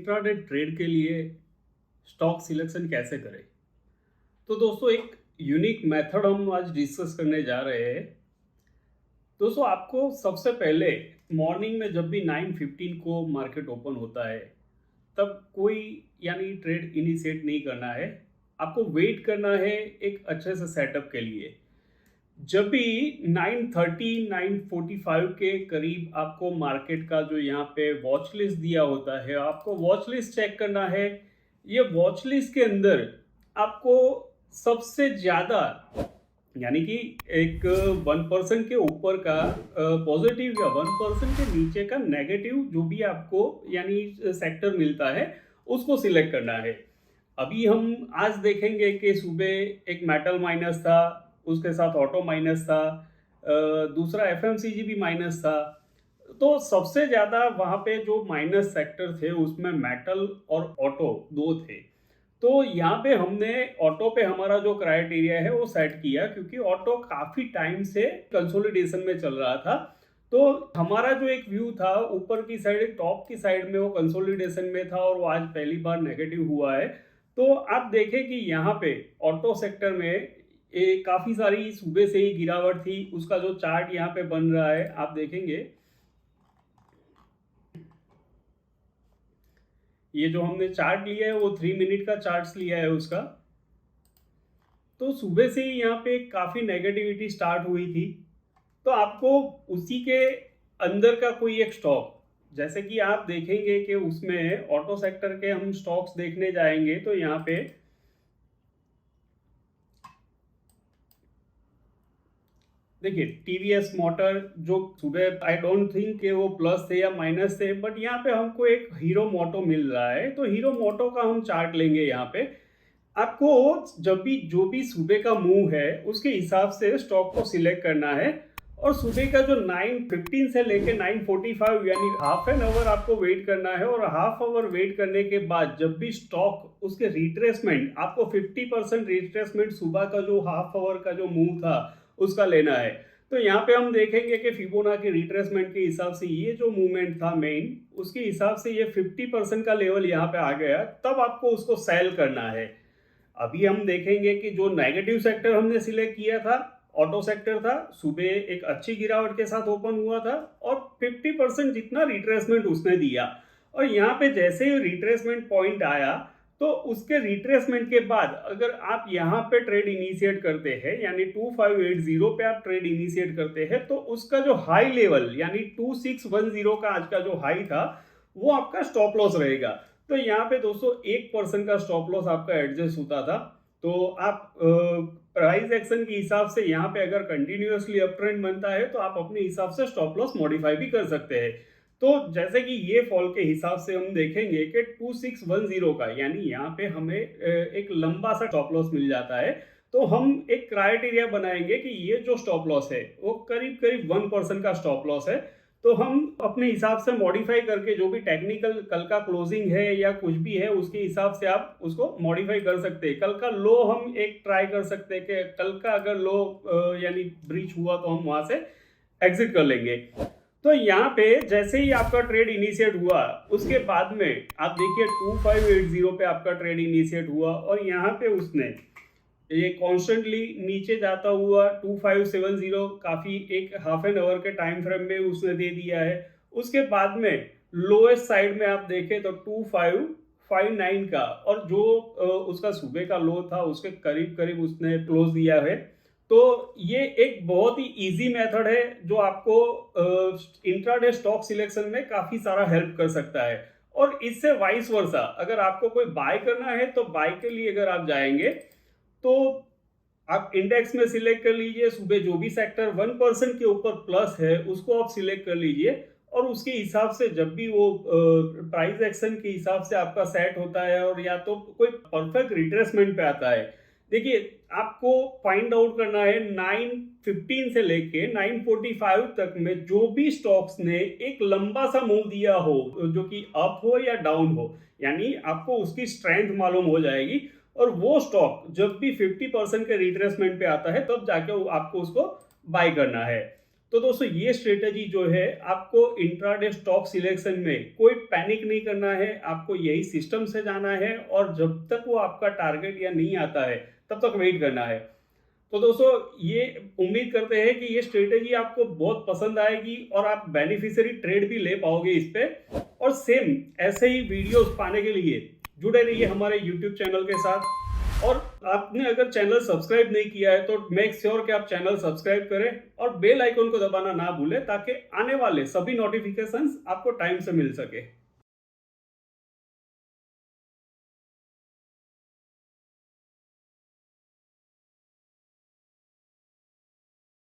Intraday trade के लिए stock selection कैसे करें। तो दोस्तों एक यूनिक मेथड हम आज डिस्कस करने जा रहे हैं। दोस्तों आपको सबसे पहले मॉर्निंग में जब भी 9:15 को मार्केट ओपन होता है तब कोई यानी ट्रेड इनिशिएट नहीं करना है। आपको वेट करना है एक अच्छे से सेटअप के लिए। जब भी 9:30 9:45 के करीब आपको मार्केट का जो यहाँ पे वॉच लिस्ट दिया होता है, आपको वॉच लिस्ट चेक करना है। ये वॉच लिस्ट के अंदर आपको सबसे ज़्यादा यानी कि एक 1% के ऊपर का पॉजिटिव या 1% के नीचे का नेगेटिव जो भी आपको यानी सेक्टर मिलता है उसको सिलेक्ट करना है। अभी हम आज देखेंगे कि सुबह एक मेटल माइनस था, उसके साथ ऑटो माइनस था, दूसरा एफएमसीजी भी माइनस था। तो सबसे ज़्यादा वहाँ पे जो माइनस सेक्टर थे उसमें मेटल और ऑटो दो थे। तो यहाँ पे हमने ऑटो पे हमारा जो क्राइटेरिया है वो सेट किया, क्योंकि ऑटो काफ़ी टाइम से कंसोलिडेशन में चल रहा था। तो हमारा जो एक व्यू था ऊपर की साइड, टॉप की साइड में वो कंसोलिडेशन में था और वो आज पहली बार नेगेटिव हुआ है। तो आप देखें कि यहाँ पे ऑटो सेक्टर में काफ़ी सारी सुबह से ही गिरावट थी। उसका जो चार्ट यहाँ पे बन रहा है आप देखेंगे, ये जो हमने चार्ट लिया है वो 3 मिनट का चार्ट्स लिया है उसका। तो सुबह से ही यहाँ पे काफ़ी नेगेटिविटी स्टार्ट हुई थी। तो आपको उसी के अंदर का कोई एक स्टॉक, जैसे कि आप देखेंगे कि उसमें ऑटो सेक्टर के हम स्टॉक्स देखने जाएंगे तो यहाँ पे देखिए टीवीएस मोटर जो सुबह आई डोंट थिंक कि वो प्लस थे या माइनस थे, बट यहाँ पे हमको एक हीरो मोटो मिल रहा है। तो हीरो मोटो का हम चार्ट लेंगे। यहाँ पे आपको जब भी जो भी सुबह का मूव है उसके हिसाब से स्टॉक को सिलेक्ट करना है। और सुबह का जो 9:15 से लेके 9:45 यानी हाफ एन आवर आपको वेट करना है। और हाफ आवर वेट करने के बाद जब भी स्टॉक उसके रिट्रेसमेंट, आपको 50% रिट्रेसमेंट सुबह का जो हाफ आवर का जो मूव था उसका लेना है। तो यहाँ पे हम देखेंगे कि फिबोनाची रिट्रेसमेंट के हिसाब से ये जो मूवमेंट था मेन, उसके हिसाब से ये 50% का लेवल यहाँ पे आ गया, तब आपको उसको सेल करना है। अभी हम देखेंगे कि जो नेगेटिव सेक्टर हमने सिलेक्ट किया था, ऑटो सेक्टर था, सुबह एक अच्छी गिरावट के साथ ओपन हुआ था और 50% जितना रिट्रेसमेंट उसने दिया। और यहाँ पे जैसे ही रिट्रेसमेंट पॉइंट आया तो उसके रिट्रेसमेंट के बाद अगर आप यहाँ पे ट्रेड इनिशिएट करते हैं यानी 2580 पे आप ट्रेड इनिशिएट करते हैं तो उसका जो हाई लेवल यानी 2610 का आज का जो हाई था वो आपका स्टॉप लॉस रहेगा। तो यहाँ पे दोस्तों 1% का स्टॉप लॉस आपका एडजस्ट होता था। तो आप प्राइस एक्शन के हिसाब से यहाँ पे अगर कंटिन्यूअसली अप ट्रेंड बनता है तो आप अपने हिसाब से स्टॉप लॉस मॉडिफाई भी कर सकते हैं। तो जैसे कि ये फॉल के हिसाब से हम देखेंगे कि 2610 का यानी यहाँ पे हमें एक लंबा सा स्टॉप लॉस मिल जाता है। तो हम एक क्राइटेरिया बनाएंगे कि ये जो स्टॉप लॉस है वो करीब करीब 1% का स्टॉप लॉस है। तो हम अपने हिसाब से मॉडिफाई करके जो भी टेक्निकल कल का क्लोजिंग है या कुछ भी है उसके हिसाब से आप उसको मॉडिफाई कर सकते हैं। कल का लो हम एक ट्राई कर सकते हैं कि कल का अगर लो यानी ब्रीच हुआ तो हम वहां से एग्जिट कर लेंगे। तो यहाँ पे जैसे ही आपका ट्रेड इनिशिएट हुआ उसके बाद में आप देखिए 2580 पे आपका ट्रेड इनिशिएट हुआ और यहाँ पे उसने ये कॉन्स्टेंटली नीचे जाता हुआ 2570 काफ़ी एक हाफ एन आवर के टाइम फ्रेम में उसने दे दिया है। उसके बाद में लोएस्ट साइड में आप देखें तो 2559 का और जो उसका सुबह का लो था उसके करीब करीब उसने क्लोज दिया है। तो ये एक बहुत ही इजी मेथड है जो आपको इंट्राडे स्टॉक सिलेक्शन में काफ़ी सारा हेल्प कर सकता है। और इससे वाइस वर्सा अगर आपको कोई बाय करना है तो बाय के लिए अगर आप जाएंगे तो आप इंडेक्स में सिलेक्ट कर लीजिए, सुबह जो भी सेक्टर 1% के ऊपर प्लस है उसको आप सिलेक्ट कर लीजिए और उसके हिसाब से जब भी वो प्राइस एक्शन के हिसाब से आपका सेट होता है और या तो कोई परफेक्ट रिट्रेसमेंट पे आता है। देखिए आपको फाइंड आउट करना है 9:15 से लेके 9:45 तक में जो भी स्टॉक्स ने एक लंबा सा मूव दिया हो, जो कि अप हो या डाउन हो, यानी आपको उसकी स्ट्रेंथ मालूम हो जाएगी। और वो स्टॉक जब भी 50% के रिट्रेसमेंट पे आता है तब जाके आपको उसको बाय करना है। तो दोस्तों ये स्ट्रेटेजी जो है आपको इंट्राडे स्टॉक सिलेक्शन में कोई पैनिक नहीं करना है, आपको यही सिस्टम से जाना है और जब तक वो आपका टारगेट या नहीं आता है तब तक वेट करना है। तो दोस्तों ये उम्मीद करते हैं कि ये स्ट्रेटेजी आपको बहुत पसंद आएगी और आप बेनिफिशियरी ट्रेड भी ले पाओगे इस पे। और सेम ऐसे ही वीडियोस पाने के लिए जुड़े रहिए हमारे यूट्यूब चैनल के साथ। और आपने अगर चैनल सब्सक्राइब नहीं किया है तो मेक श्योर कि आप चैनल सब्सक्राइब करें और बेल आइकन को दबाना ना भूलें ताकि आने वाले सभी नोटिफिकेशंस आपको टाइम से मिल सके।